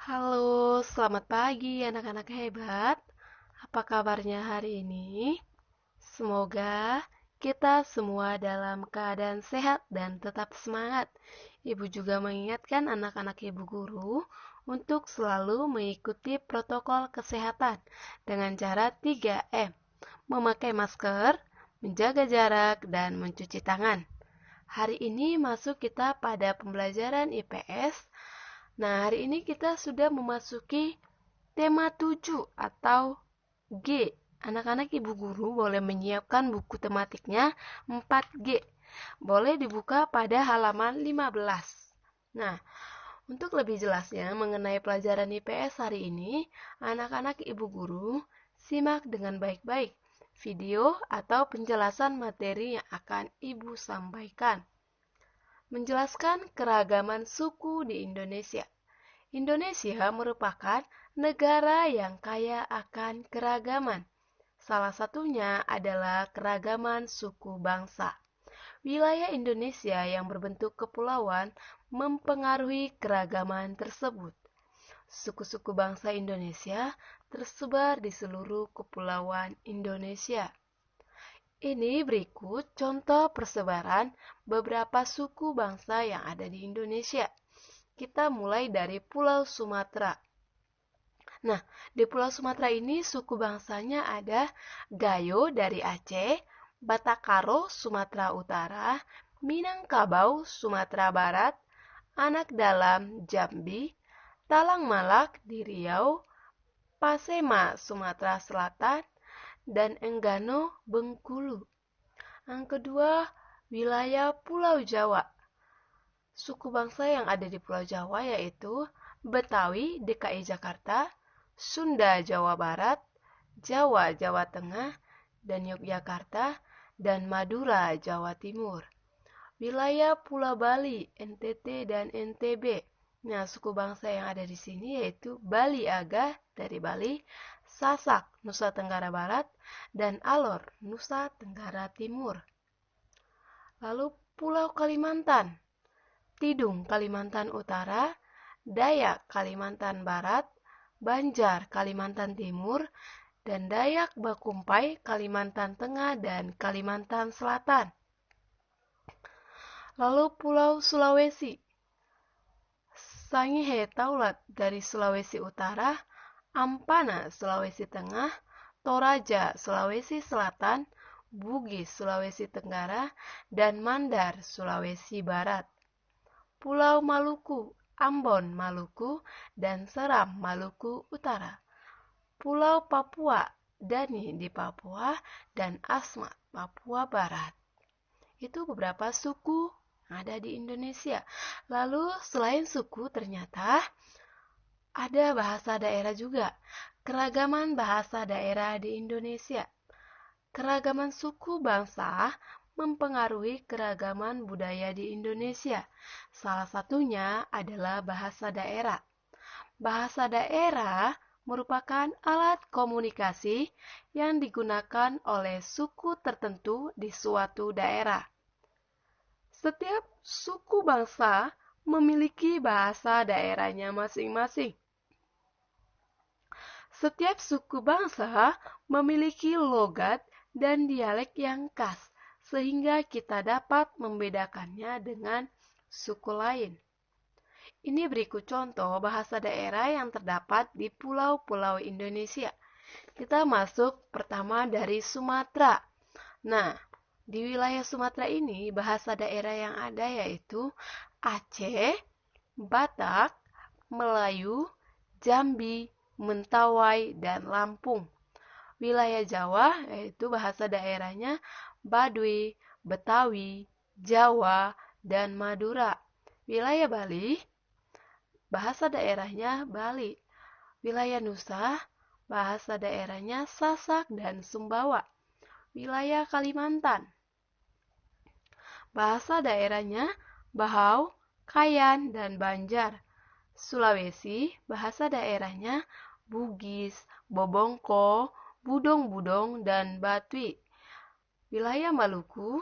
Halo, selamat pagi anak-anak hebat. Apa kabarnya hari ini? Semoga kita semua dalam keadaan sehat dan tetap semangat. Ibu juga mengingatkan anak-anak ibu guru untuk selalu mengikuti protokol kesehatan dengan cara 3M: memakai masker, menjaga jarak, dan mencuci tangan. Hari ini masuk kita pada pembelajaran IPS. Nah, hari ini kita sudah memasuki tema 7 atau G. Anak-anak ibu guru boleh menyiapkan buku tematiknya 4G. Boleh dibuka pada halaman 15. Nah, untuk lebih jelasnya mengenai pelajaran IPS hari ini, anak-anak ibu guru simak dengan baik-baik video atau penjelasan materi yang akan ibu sampaikan. Menjelaskan keragaman suku di Indonesia. Indonesia merupakan negara yang kaya akan keragaman. Salah satunya adalah keragaman suku bangsa. Wilayah Indonesia yang berbentuk kepulauan mempengaruhi keragaman tersebut. Suku-suku bangsa Indonesia tersebar di seluruh kepulauan Indonesia. Ini berikut contoh persebaran beberapa suku bangsa yang ada di Indonesia. Kita mulai dari Pulau Sumatera. Nah, di Pulau Sumatera ini suku bangsanya ada Gayo dari Aceh, Batakaro Sumatera Utara, Minangkabau Sumatera Barat, Anak Dalam Jambi, Talang Malak di Riau, Pasema Sumatera Selatan, dan Enggano Bengkulu. Yang kedua, wilayah Pulau Jawa. Suku bangsa yang ada di Pulau Jawa yaitu Betawi DKI Jakarta, Sunda Jawa Barat, Jawa Jawa Tengah, dan Yogyakarta, dan Madura Jawa Timur. Wilayah Pulau Bali, NTT dan NTB. Nah, suku bangsa yang ada di sini yaitu Bali Aga dari Bali, Sasak Nusa Tenggara Barat, dan Alor Nusa Tenggara Timur. Lalu Pulau Kalimantan, Tidung Kalimantan Utara, Dayak Kalimantan Barat, Banjar Kalimantan Timur, dan Dayak Bakumpai Kalimantan Tengah dan Kalimantan Selatan. Lalu Pulau Sulawesi, Sangihe Taulat dari Sulawesi Utara, Ampana Sulawesi Tengah, Toraja Sulawesi Selatan, Bugis Sulawesi Tenggara, dan Mandar Sulawesi Barat. Pulau Maluku, Ambon Maluku, dan Seram Maluku Utara. Pulau Papua, Dani di Papua, dan Asmat Papua Barat. Itu beberapa suku yang ada di Indonesia. Lalu selain suku ternyata ada bahasa daerah juga. Keragaman bahasa daerah di Indonesia. Keragaman suku bangsa mempengaruhi keragaman budaya di Indonesia. Salah satunya adalah bahasa daerah. Bahasa daerah merupakan alat komunikasi yang digunakan oleh suku tertentu di suatu daerah. Setiap suku bangsa memiliki bahasa daerahnya masing-masing. Setiap suku bangsa memiliki logat dan dialek yang khas, sehingga kita dapat membedakannya dengan suku lain. Ini berikut contoh bahasa daerah yang terdapat di pulau-pulau Indonesia. Kita masuk pertama dari Sumatera. Nah, di wilayah Sumatera ini bahasa daerah yang ada yaitu Aceh, Batak, Melayu, Jambi, Mentawai, dan Lampung. Wilayah Jawa yaitu bahasa daerahnya Baduy, Betawi, Jawa, dan Madura. Wilayah Bali, bahasa daerahnya Bali. Wilayah Nusa, bahasa daerahnya Sasak dan Sumbawa. Wilayah Kalimantan, bahasa daerahnya Bahau, Kayan, dan Banjar. Sulawesi, bahasa daerahnya Bugis, Bobongko, Budong-Budong, dan Batui. Wilayah Maluku,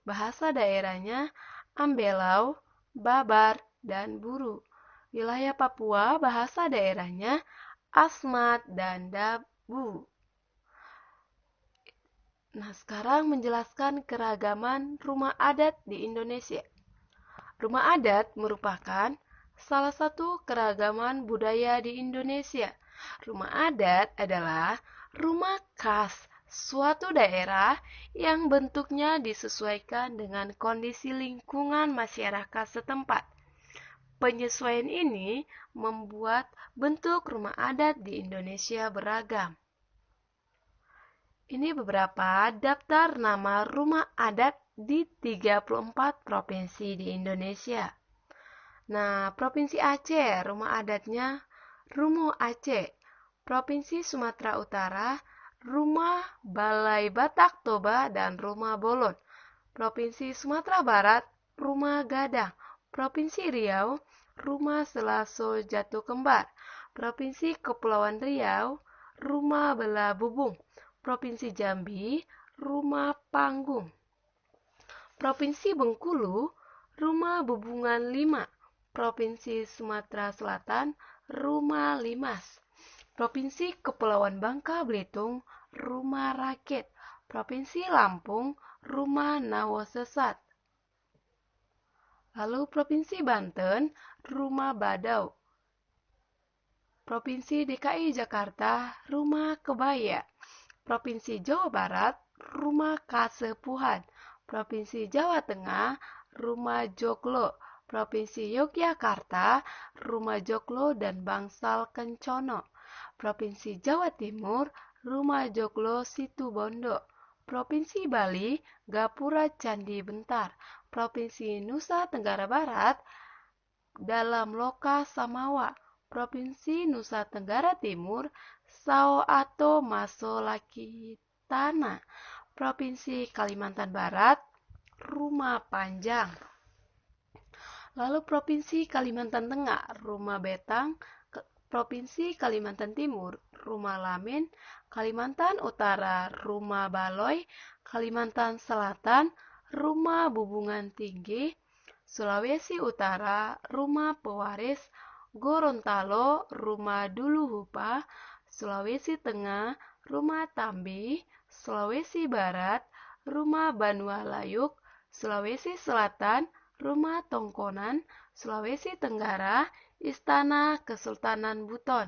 bahasa daerahnya Ambelau, Babar, dan Buru. Wilayah Papua bahasa daerahnya Asmat dan Dabu. Nah, sekarang menjelaskan keragaman rumah adat di Indonesia. Rumah adat merupakan salah satu keragaman budaya di Indonesia. Rumah adat adalah rumah khas suatu daerah yang bentuknya disesuaikan dengan kondisi lingkungan masyarakat setempat. Penyesuaian ini membuat bentuk rumah adat di Indonesia beragam. Ini beberapa daftar nama rumah adat di 34 provinsi di Indonesia. Nah, Provinsi Aceh, rumah adatnya Rumo Aceh. Provinsi Sumatera Utara, Rumah Balai Batak Toba dan Rumah Bolon. Provinsi Sumatera Barat, Rumah Gadang. Provinsi Riau, Rumah Selaso Jatuh Kembar. Provinsi Kepulauan Riau, Rumah Bela Bubung. Provinsi Jambi, Rumah Panggung. Provinsi Bengkulu, Rumah Bubungan 5. Provinsi Sumatera Selatan, Rumah Limas. Provinsi Kepulauan Bangka Belitung, Rumah Rakit. Provinsi Lampung, Rumah Nawo Sesat. Lalu Provinsi Banten, Rumah Badau. Provinsi DKI Jakarta, Rumah Kebaya. Provinsi Jawa Barat, Rumah Kasepuhan. Provinsi Jawa Tengah, Rumah Joglo. Provinsi Yogyakarta, Rumah Joglo dan Bangsal Kencono. Provinsi Jawa Timur, Rumah Joglo Situbondo. Provinsi Bali, Gapura Candi Bentar. Provinsi Nusa Tenggara Barat, Dalam Loka Samawa. Provinsi Nusa Tenggara Timur, Sao Ato Maso Lakitana. Provinsi Kalimantan Barat, Rumah Panjang. Lalu Provinsi Kalimantan Tengah, Rumah Betang. Provinsi Kalimantan Timur, Rumah Lamin. Kalimantan Utara, Rumah Baloy. Kalimantan Selatan, Rumah Bubungan Tinggi. Sulawesi Utara, Rumah Pewaris. Gorontalo, Rumah Duluhupa. Sulawesi Tengah, Rumah Tambi. Sulawesi Barat, Rumah Banua Layuk. Sulawesi Selatan, Rumah Tongkonan. Sulawesi Tenggara, Istana Kesultanan Buton.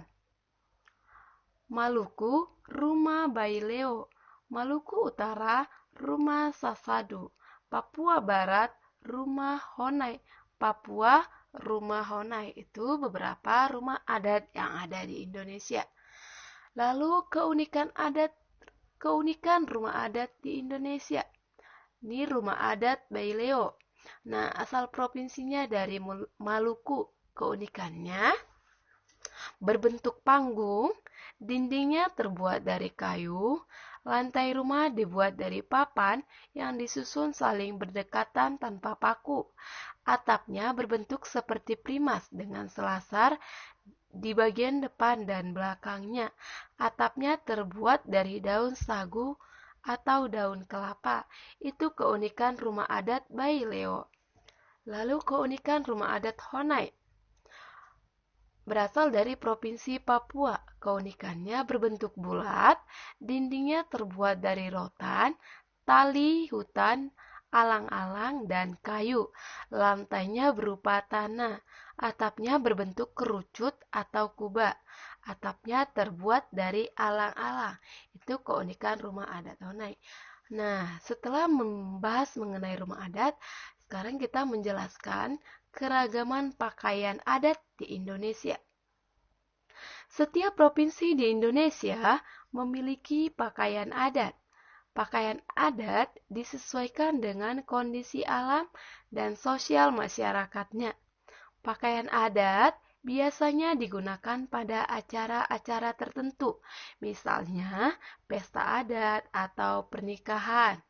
Maluku, Rumah Baileo. Maluku Utara, Rumah Sasadu. Papua Barat, Rumah Honai. Papua, Rumah Honai. Itu beberapa rumah adat yang ada di Indonesia. Lalu keunikan rumah adat di Indonesia. Ini rumah adat Baileo. Nah, asal provinsinya dari Maluku. Keunikannya berbentuk panggung, dindingnya terbuat dari kayu, lantai rumah dibuat dari papan yang disusun saling berdekatan tanpa paku. Atapnya berbentuk seperti primas dengan selasar di bagian depan dan belakangnya. Atapnya terbuat dari daun sagu atau daun kelapa. Itu keunikan rumah adat Baileo. Lalu keunikan rumah adat Honai berasal dari Provinsi Papua. Keunikannya berbentuk bulat, dindingnya terbuat dari rotan, tali hutan, alang-alang, dan kayu. Lantainya berupa tanah. Atapnya berbentuk kerucut atau kubah. Atapnya terbuat dari alang-alang. Itu keunikan rumah adat Honai. Nah, setelah membahas mengenai rumah adat, sekarang kita menjelaskan keragaman pakaian adat di Indonesia. Setiap provinsi di Indonesia memiliki pakaian adat. Pakaian adat disesuaikan dengan kondisi alam dan sosial masyarakatnya. Pakaian adat biasanya digunakan pada acara-acara tertentu, misalnya pesta adat atau pernikahan.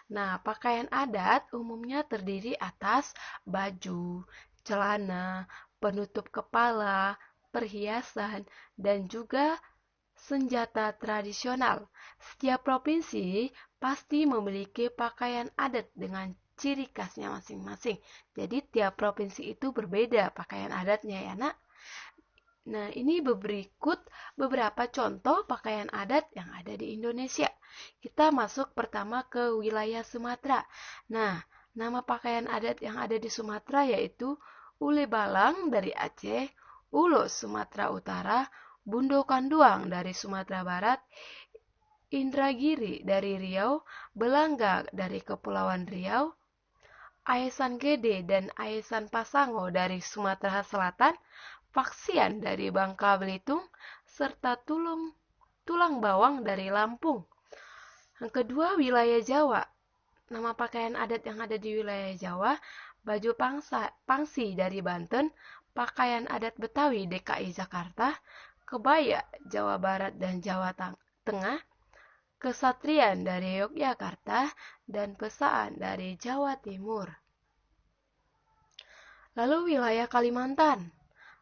Nah, pakaian adat umumnya terdiri atas baju, celana, penutup kepala, perhiasan, dan juga senjata tradisional. Setiap provinsi pasti memiliki pakaian adat dengan ciri khasnya masing-masing. Jadi tiap provinsi itu berbeda pakaian adatnya ya nak. Nah, ini berikut beberapa contoh pakaian adat yang ada di Indonesia. Kita masuk pertama ke wilayah Sumatera. Nah, nama pakaian adat yang ada di Sumatera yaitu Ule Balang dari Aceh, Ulo Sumatera Utara, Bundo Kanduang dari Sumatera Barat, Indragiri dari Riau, Belangga dari Kepulauan Riau, Aesan Gede dan Aesan Pasango dari Sumatera Selatan, Faksian dari Bangka Belitung, serta tulang bawang dari Lampung. Yang kedua, wilayah Jawa. Nama pakaian adat yang ada di wilayah Jawa, baju pangsi dari Banten, pakaian adat Betawi DKI Jakarta, kebaya Jawa Barat dan Jawa Tengah, kesatrian dari Yogyakarta, dan pesaan dari Jawa Timur. Lalu wilayah Kalimantan.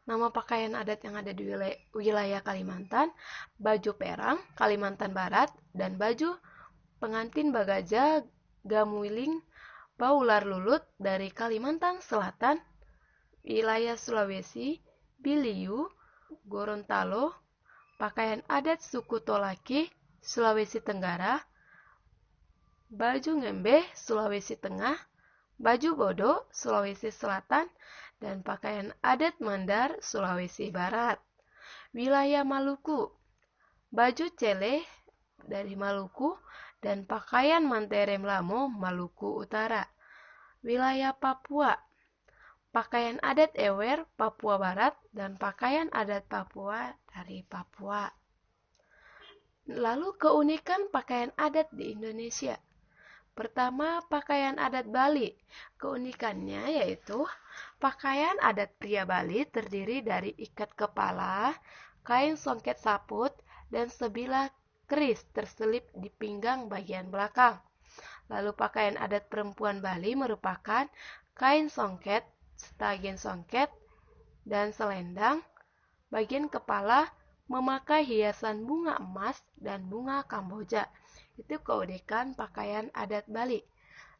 Nama pakaian adat yang ada di wilayah Kalimantan, baju perang Kalimantan Barat, dan baju pengantin Bagaja Gamuiling Baular Lulut dari Kalimantan Selatan. Wilayah Sulawesi, Biliu, Gorontalo, pakaian adat suku Tolaki, Sulawesi Tenggara, baju ngembe, Sulawesi Tengah, baju bodo, Sulawesi Selatan, dan pakaian adat Mandar, Sulawesi Barat. Wilayah Maluku, baju cele dari Maluku, dan pakaian Manterem Lamo, Maluku Utara. Wilayah Papua, pakaian adat Ewer, Papua Barat, dan pakaian adat Papua dari Papua. Lalu keunikan pakaian adat di Indonesia. Pertama, pakaian adat Bali. Keunikannya yaitu pakaian adat pria Bali terdiri dari ikat kepala, kain songket saput, dan sebilah keris terselip di pinggang bagian belakang. Lalu pakaian adat perempuan Bali merupakan kain songket, stagin songket, dan selendang. Bagian kepala memakai hiasan bunga emas dan bunga kamboja. Itu keunikan pakaian adat Bali.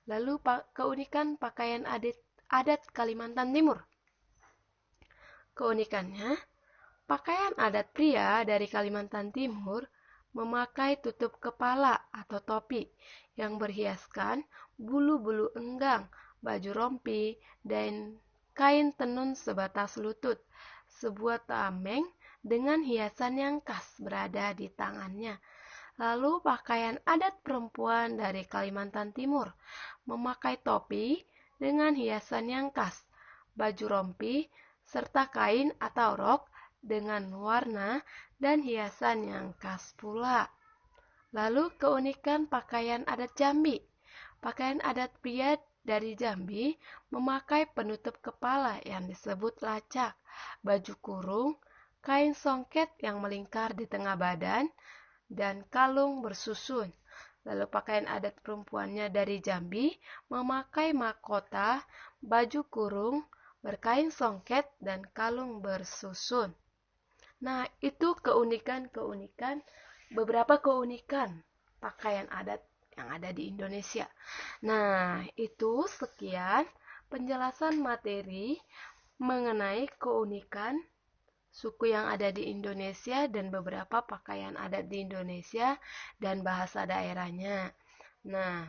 Lalu keunikan pakaian adat Kalimantan Timur. Keunikannya, pakaian adat pria dari Kalimantan Timur memakai tutup kepala atau topi yang berhiaskan bulu-bulu enggang, baju rompi, dan kain tenun sebatas lutut. Sebuah tameng dengan hiasan yang khas berada di tangannya. Lalu pakaian adat perempuan dari Kalimantan Timur memakai topi dengan hiasan yang khas, baju rompi, serta kain atau rok dengan warna dan hiasan yang khas pula. Lalu keunikan pakaian adat Jambi. Pakaian adat pria dari Jambi memakai penutup kepala yang disebut lacak, baju kurung, kain songket yang melingkar di tengah badan, dan kalung bersusun. Lalu pakaian adat perempuannya dari Jambi memakai mahkota, baju kurung, berkain songket, dan kalung bersusun. Nah, itu beberapa keunikan pakaian adat yang ada di Indonesia. Nah, itu sekian penjelasan materi mengenai keunikan suku yang ada di Indonesia dan beberapa pakaian adat di Indonesia dan bahasa daerahnya. Nah,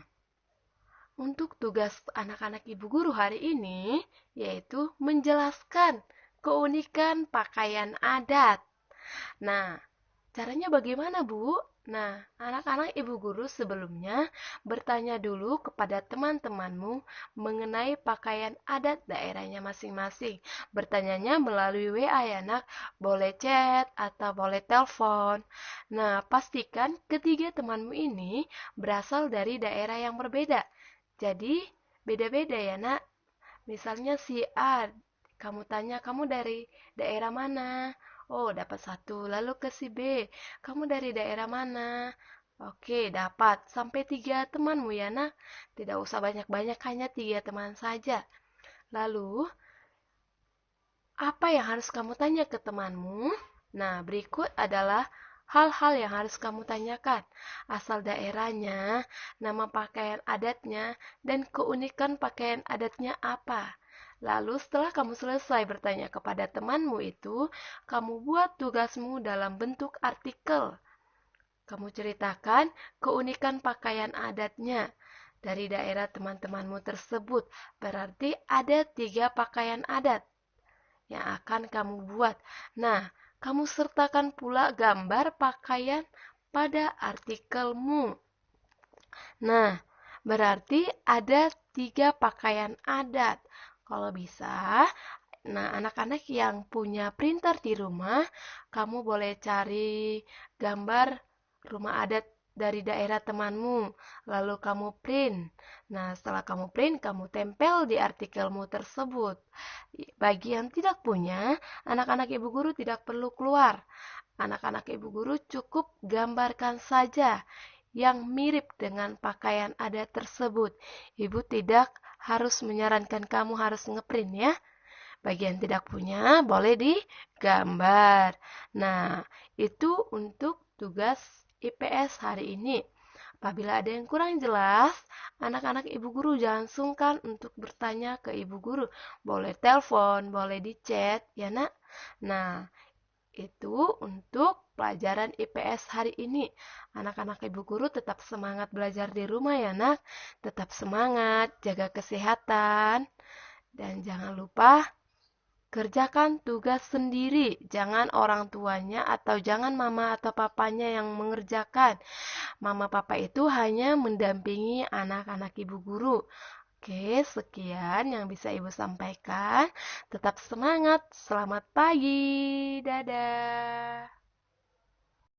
untuk tugas anak-anak ibu guru hari ini yaitu menjelaskan keunikan pakaian adat. Nah, caranya bagaimana, Bu? Nah, anak-anak ibu guru sebelumnya bertanya dulu kepada teman-temanmu mengenai pakaian adat daerahnya masing-masing. Bertanyanya melalui WA ya, nak. Boleh chat atau boleh telepon. Nah, pastikan ketiga temanmu ini berasal dari daerah yang berbeda. Jadi, beda-beda ya, nak. Misalnya si A, kamu tanya, kamu dari daerah mana? Oh, dapat satu. Lalu ke si B, kamu dari daerah mana? Oke, dapat. Sampai 3 temanmu ya, nak. Tidak usah banyak-banyak, hanya 3 teman saja. Lalu, apa yang harus kamu tanya ke temanmu? Nah, berikut adalah hal-hal yang harus kamu tanyakan, asal daerahnya, nama pakaian adatnya, dan keunikan pakaian adatnya apa. Lalu setelah kamu selesai bertanya kepada temanmu itu, kamu buat tugasmu dalam bentuk artikel. Kamu ceritakan keunikan pakaian adatnya dari daerah teman-temanmu tersebut. Berarti ada 3 pakaian adat yang akan kamu buat. Nah, kamu sertakan pula gambar pakaian pada artikelmu. Nah, berarti ada 3 pakaian adat. Kalau bisa, nah anak-anak yang punya printer di rumah, kamu boleh cari gambar rumah adat dari daerah temanmu, lalu kamu print. Nah, setelah kamu print, kamu tempel di artikelmu tersebut. Bagi yang tidak punya, anak-anak ibu guru tidak perlu keluar. Anak-anak ibu guru cukup gambarkan saja yang mirip dengan pakaian adat tersebut. Ibu tidak harus menyarankan kamu harus ngeprint ya. Bagi yang tidak punya, boleh digambar. Nah, itu untuk tugas IPS hari ini. Apabila ada yang kurang jelas, anak-anak ibu guru jangan sungkan untuk bertanya ke ibu guru. Boleh telepon, boleh di chat, ya nak? Nah, itu untuk pelajaran IPS hari ini. Anak-anak ibu guru tetap semangat belajar di rumah ya nak. Tetap semangat, jaga kesehatan. Dan jangan lupa kerjakan tugas sendiri. Jangan orang tuanya atau jangan mama atau papanya yang mengerjakan. Mama papa itu hanya mendampingi anak-anak ibu guru. Oke, sekian yang bisa ibu sampaikan. Tetap semangat. Selamat pagi. Dadah.